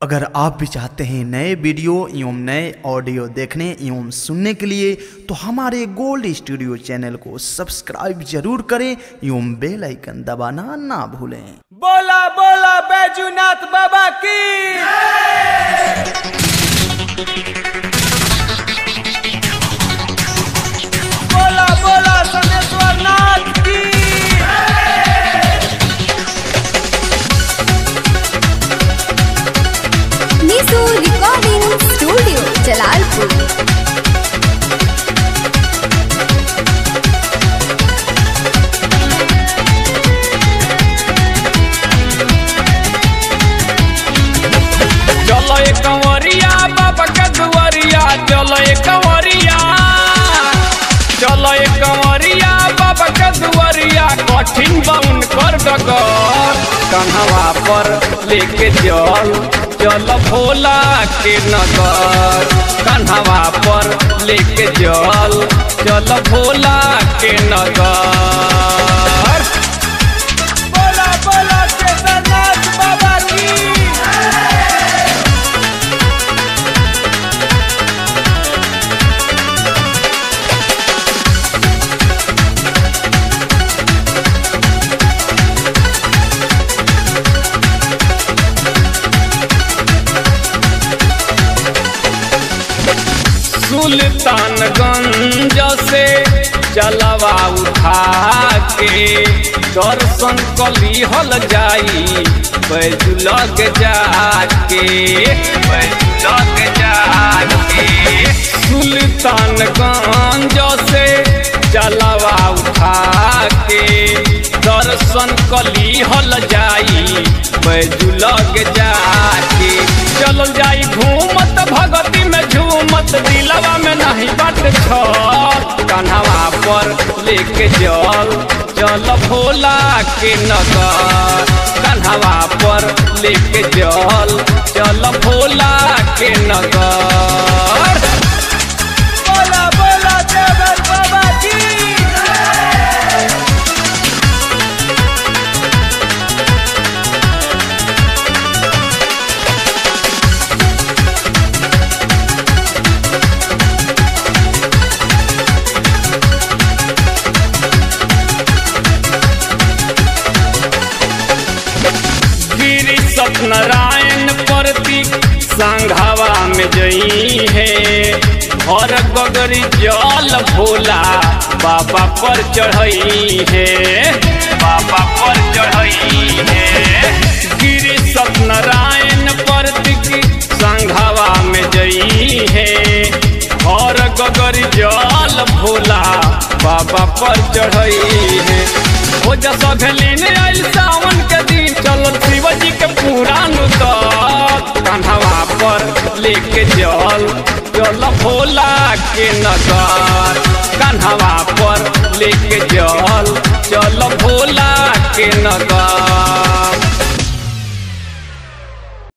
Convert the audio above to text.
अगर आप भी चाहते हैं नए वीडियो एवं नए ऑडियो देखने एवं सुनने के लिए तो हमारे गोल्ड स्टूडियो चैनल को सब्सक्राइब जरूर करें एवं बेल आइकन दबाना ना भूलें। बोला बोला बैजूनाथ बाबा की। बोला बोला सनेश्वर नाथ की। Nishu recording studio Jalalpur. चलो एक कंवरिया बाबा का दुआरिया, चलो एक कंवरिया, चलो एक कंवरिया बाबा का दुआरिया। कठिन बाउन कर डगर कन्हवा पर लेके चल भोला के नगर। कन्हवा पर लेके चल भोला के नगर। बोला बोला केदारनाथ बाबा की। सुल्तानगंज से जलवा उठा के दर्शन कलिहल जाई बैजू लग जाके, बैजू लग जाके। सुल्तानगंज से जलवा उठा के दर्शन कलिहल जाई बैजू लग जाके। चल जाई घूमत भगती में झूमत दिलवा में नहीं बाट छत। कन्हवा पर लेके चल भोला के नगर। कन्हवा पर लेके चल भोला के नगर। बोला बोला देवर बाबा की। नारायण प्रतीक संघवा में जई है और गगरी जल भोला बाबा पर चढ़ई है, बाबा पर चढ़ई है। गिरी सत्यनारायण प्रतीक संघवा में जई है और गगरी जल भोला बाबा पर चढ़ई है। हो जा सभेलीन आइल सावन के दिन चलल शिवजी के पुराण तक। कन्हवा पर लेके चल भोला के नगर। कन्हवा पर लेके चल भोला के नगर।